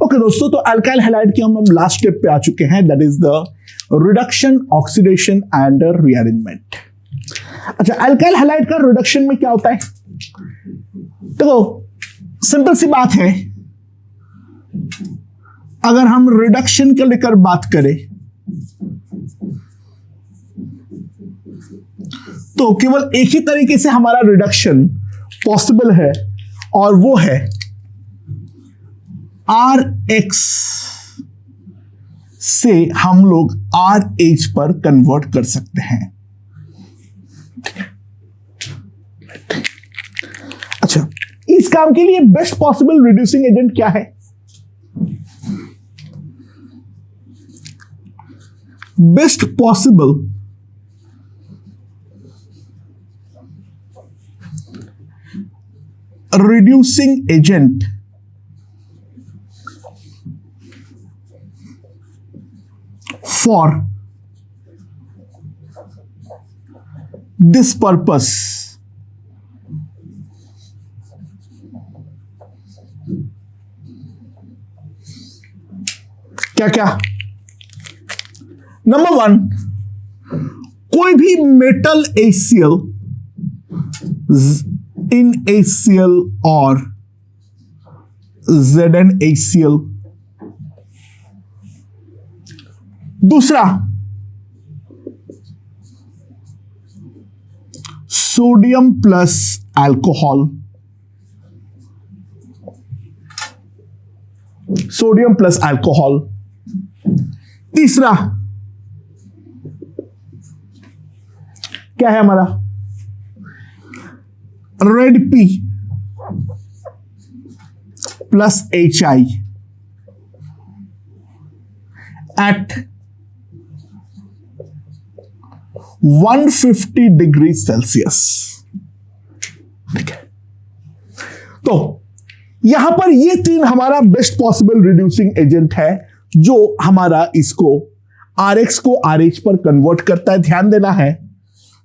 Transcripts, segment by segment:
Okay दोस्तों, तो alkyl halide की हम लास्ट स्टेप पे आ चुके हैं, that is the reduction, oxidation and rearrangement. अच्छा, अल्काइल हैलाइड का रिडक्शन में क्या होता है? देखो सिंपल सी बात है, अगर हम रिडक्शन के लेकर बात करें तो केवल एक ही तरीके से हमारा रिडक्शन पॉसिबल है और वो है RX से हम लोग RH पर कन्वर्ट कर सकते हैं। अच्छा, इस काम के लिए बेस्ट पॉसिबल रिड्यूसिंग एजेंट क्या है? Best possible reducing agent for this purpose क्या क्या? नंबर 1, कोई भी मेटल HCl in HCl और ZnHCl। दूसरा, sodium plus alcohol, sodium plus alcohol. तीसरा क्या है हमारा? Red P plus HI at 150 degree Celsius. ठीक है, तो यहां पर ये 3 हमारा बेस्ट पॉसिबल रिड्यूसिंग एजेंट है जो हमारा इसको RX को RH पर कन्वर्ट करता है। ध्यान देना है,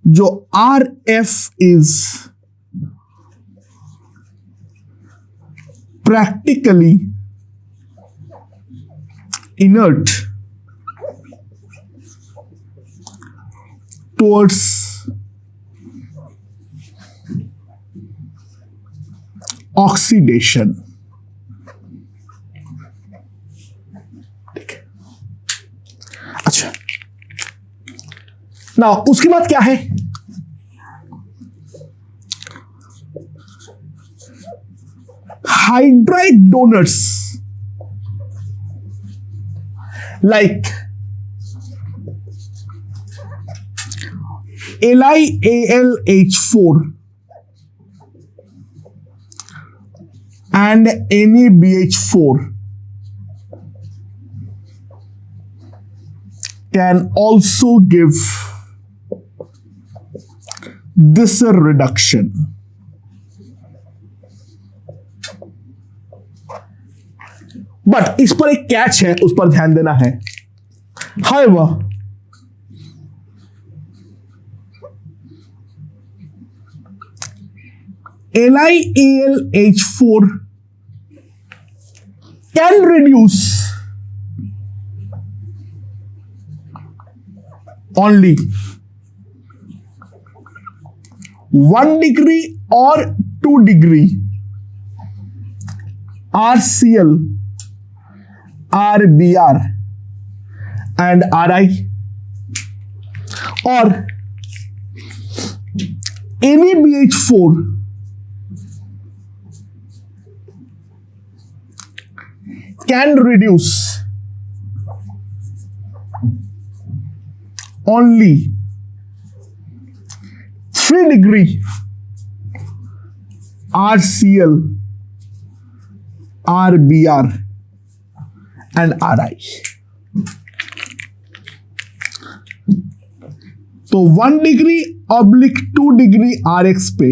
जो RF is practically inert towards oxidation। ठीक है, अच्छा ना, उसके बाद क्या है? hydride donors like LiAlH4 and NaBH4 can also give this reduction। But इस पर एक कैच है, उस पर ध्यान देना है। However, LiAlH4 can reduce only 1 degree or 2 degree RCl, RBr and RI, और NaBH4 can reduce only 3 degree RCl, RBr and RI। तो 1 डिग्री ऑब्लिक 2 डिग्री RX पे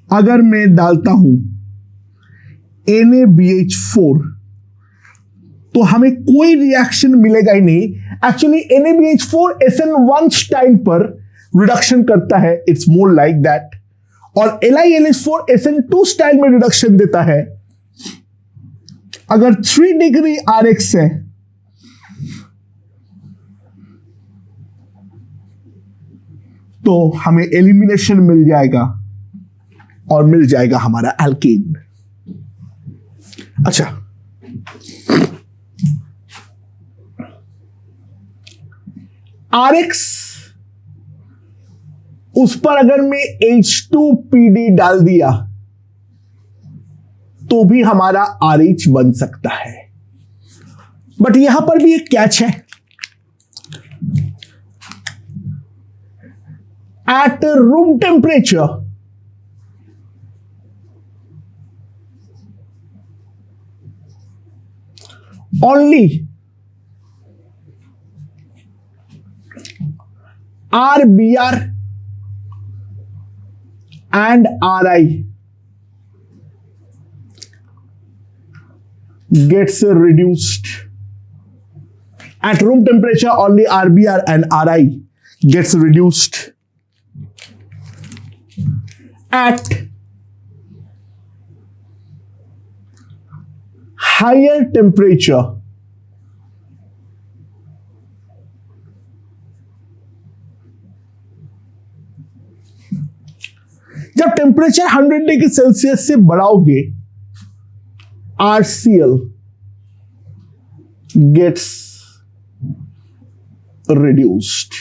अगर मैं डालता हूं NaBH4 तो हमें कोई रिएक्शन मिलेगा ही नहीं। एक्चुअली NaBH4 SN1 स्टाइल पर रिडक्शन करता है, इट्स मोर लाइक दैट, और LiLH4 SN2 स्टाइल में रिडक्शन देता है। अगर 3 डिग्री RX है तो हमें एलिमिनेशन मिल जाएगा और मिल जाएगा हमारा एल्कीन। अच्छा, RX उस पर अगर मैं H2PD डाल दिया तो भी हमारा RH बन सकता है, बट यहां पर भी एक कैच है। At room temperature only RBr and RI gets reduced. At room temperature, only RBr and RI gets reduced. At higher temperature, जब टेम्परेचर 100 डिग्री सेल्सियस से बढ़ाओगे, RCl gets reduced.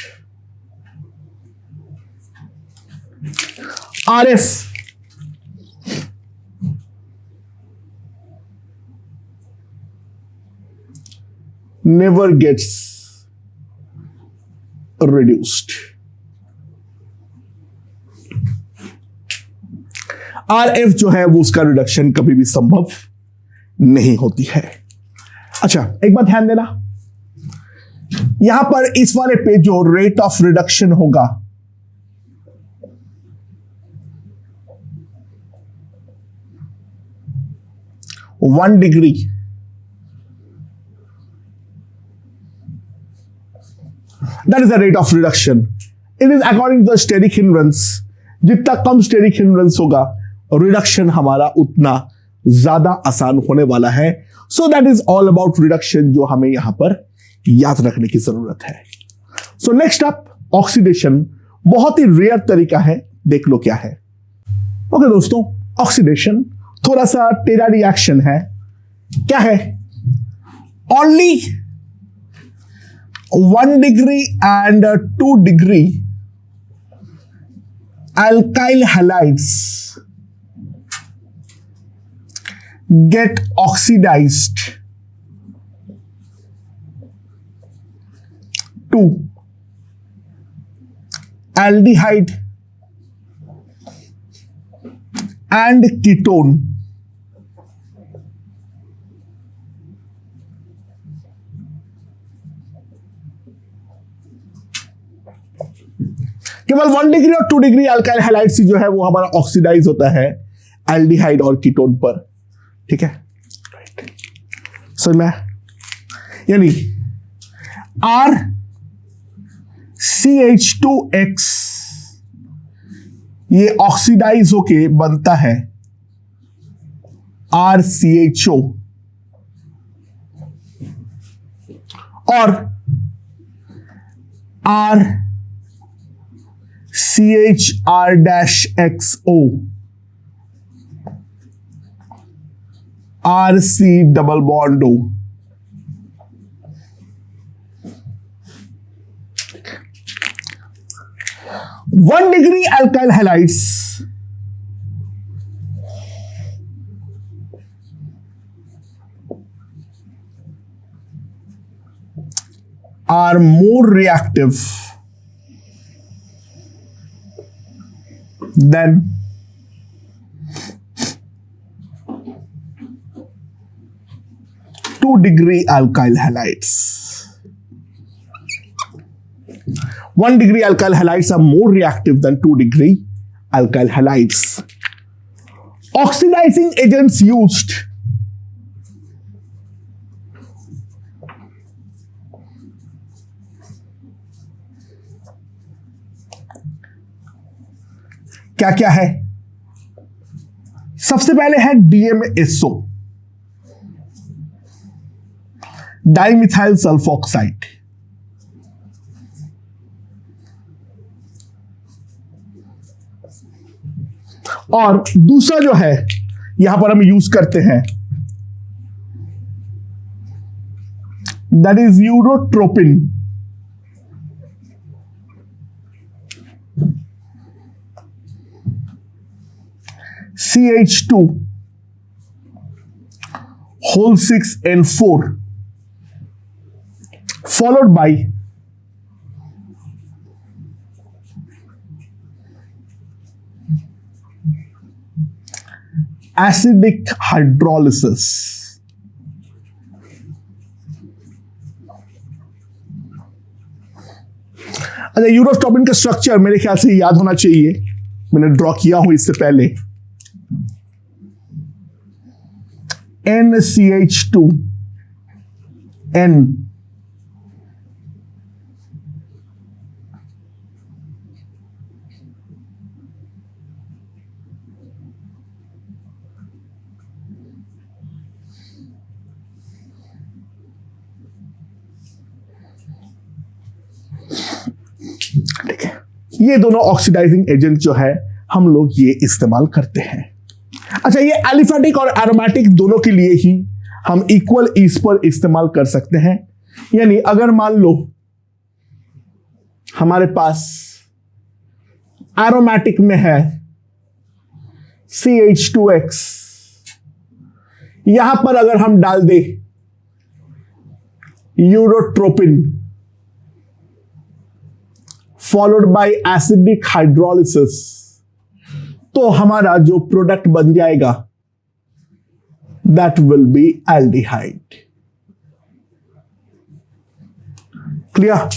RF never gets reduced. RF जो है वो उसका reduction कभी भी संभव नहीं होती है। अच्छा, एक बात ध्यान देना, यहां पर इस वाले पे जो रेट ऑफ रिडक्शन होगा one degree, that is the rate of reduction. It is according to the steric hindrance. जितना कम स्टेरिक हिंड्रेंस होगा, रिडक्शन हमारा उतना ज्यादा आसान होने वाला है। So that is all about reduction, जो हमें यहां पर याद रखने की जरूरत है। सो नेक्स्ट अप ऑक्सीडेशन, बहुत ही रेयर तरीका है, देख लो क्या है। ओके दोस्तों, ऑक्सीडेशन थोड़ा सा टेढ़ा रिएक्शन है। क्या है? Only 1 degree and 2 degree alkyl halides get oxidized to aldehyde and ketone. केवल 1 डिग्री और 2 डिग्री अल्काइल हैलाइड से जो है वो हमारा ऑक्सीडाइज होता है एल्डिहाइड और कीटोन पर। ठीक है, समझ में? यानी RCH2X ये ऑक्सीडाइज होके बनता है RCHO, और CHR-XO RC double bond O। 1 degree alkyl halides are more reactive than 2 degree alkyl halides. 1 degree alkyl halides are more reactive than 2 degree alkyl halides. Oxidizing agents used क्या क्या है? सबसे पहले है DMSO, डाइमिथाइल सल्फोक्साइड। और दूसरा जो है यहां पर हम यूज करते हैं, that is urotropine. CH2 whole 6 and 4 followed by acidic hydrolysis। अच्छा, यूरोट्रोपिन का स्ट्रक्चर मेरे ख्याल से याद होना चाहिए, मैंने ड्रॉ किया हूं इससे पहले। NCH2 N ठीक है, ये दोनों ऑक्सीडाइजिंग एजेंट जो है हम लोग ये इस्तेमाल करते हैं। अच्छा, ये एलिफेटिक और एरोमेटिक दोनों के लिए ही हम इक्वल ईज पर इस्तेमाल कर सकते हैं। यानी अगर मान लो हमारे पास एरोमेटिक में है CH2X, यहां पर अगर हम डाल दे urotropin followed by acidic hydrolysis, तो हमारा जो प्रोडक्ट बन जाएगा that will be aldehyde. Clear?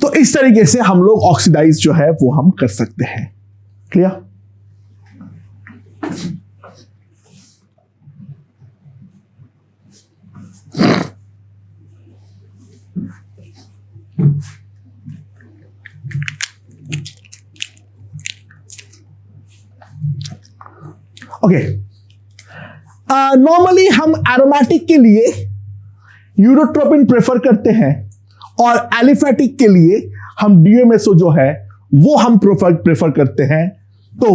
तो इस तरीके से हम लोग ऑक्सीडाइज जो है वो हम कर सकते हैं। क्लियर? ओके, नॉर्मली हम एरोमेटिक के लिए यूरोट्रोपिन प्रेफर करते हैं और एलिफेटिक के लिए हम DMSO जो है वो हम प्रेफर करते हैं। तो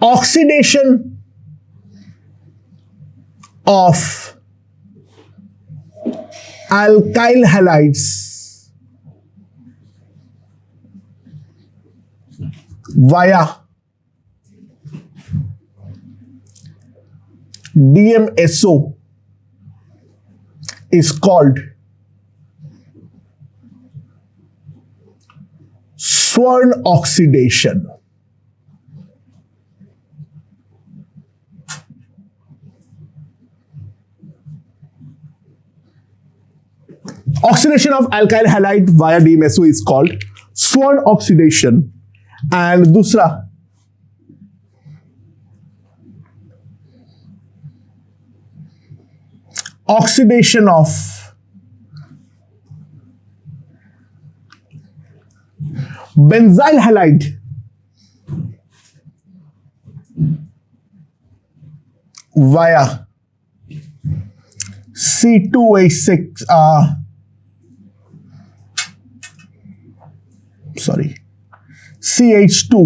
oxidation of alkyl halides via DMSO is called Swern oxidation. Oxidation of alkyl halide via DMSO is called Swern oxidation. And दूसरा oxidation of benzyl halide via C2H6 CH2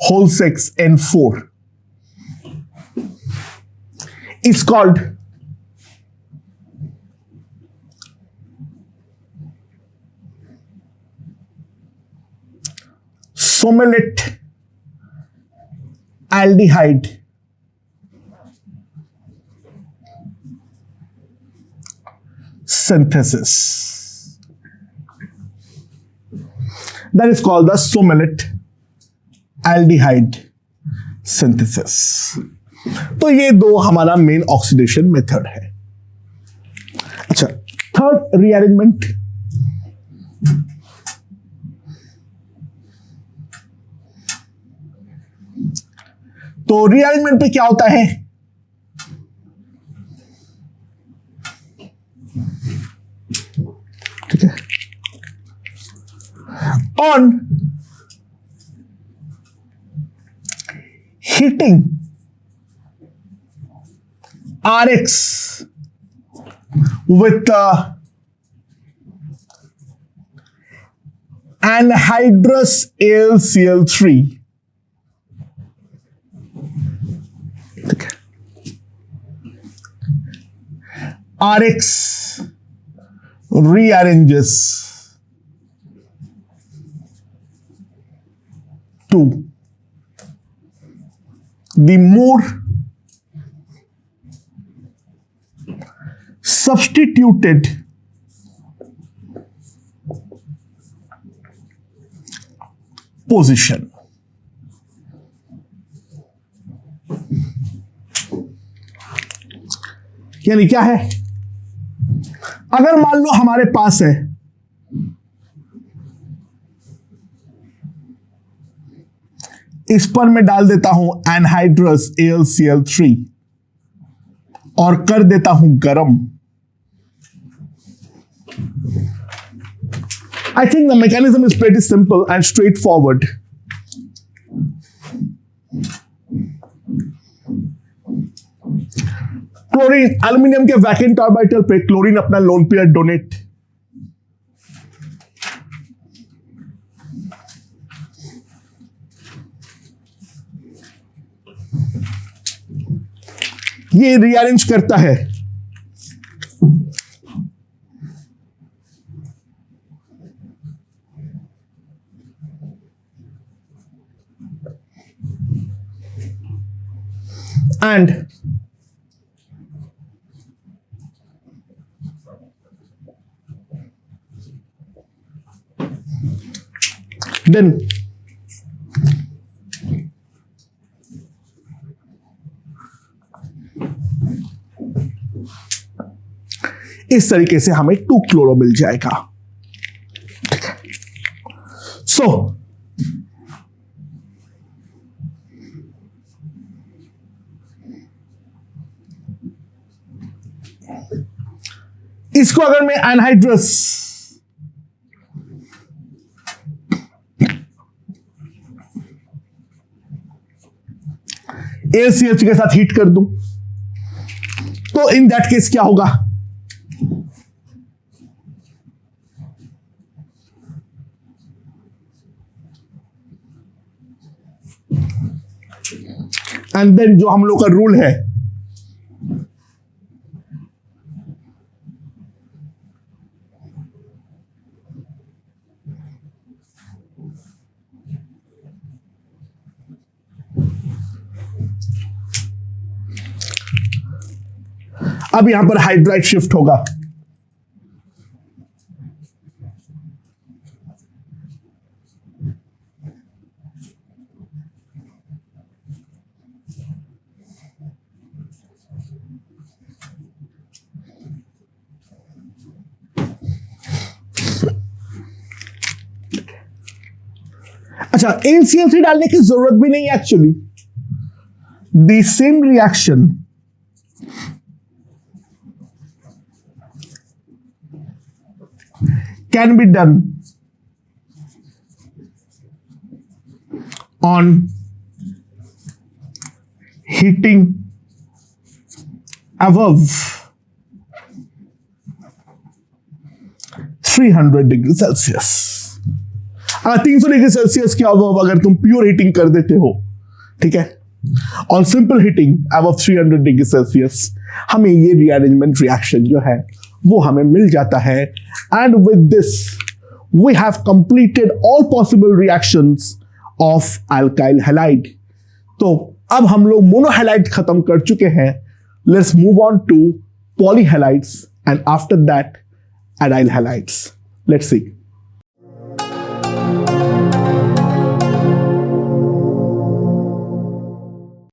whole 6 and 4 is called somalate aldehyde synthesis. That is called the somalate aldehyde synthesis. तो ये दो हमारा main oxidation method है। अच्छा, third rearrangement. तो rearrangement पे क्या होता है? ठीक है, on heating RX with anhydrous AlCl3, RX rearranges to the more substituted position. यानी क्या है, अगर मान लो हमारे पास है इस पर मैं डाल देता हूं एनहाइड्रस AlCl3 और कर देता हूं गरम, I think the mechanism is pretty simple and straightforward. Chlorine, aluminium के वैकेंट ऑर्बिटल पे क्लोरीन अपना लोन पेयर डोनेट, ये रीअरेंज करता है and then इस तरीके से हमें 2-क्लोरो मिल जाएगा. ठीक है. सो इसको अगर मैं एनहाइड्रस AlCl3 के साथ हीट कर दूं तो इन दैट केस क्या होगा, एंड देन जो हम लोग का रूल है अब यहां पर हाइड्राइड शिफ्ट होगा. अच्छा, AlCl3 डालने की जरूरत भी नहीं है actually. The same reaction can be done on heating above 300 degree Celsius. अगर 300 डिग्री सेल्सियस के अबव अगर तुम प्योर हीटिंग कर देते हो, ठीक है, on simple heating above 300 degree Celsius, हमें ये रीअरेंजमेंट रिएक्शन जो है वो हमें मिल जाता है. And with this we have completed all possible reactions of alkyl halide. तो अब हम लोग मोनोहैलाइड खत्म कर चुके हैं. Let's move on to polyhalides and after that aryl halides. Let's C.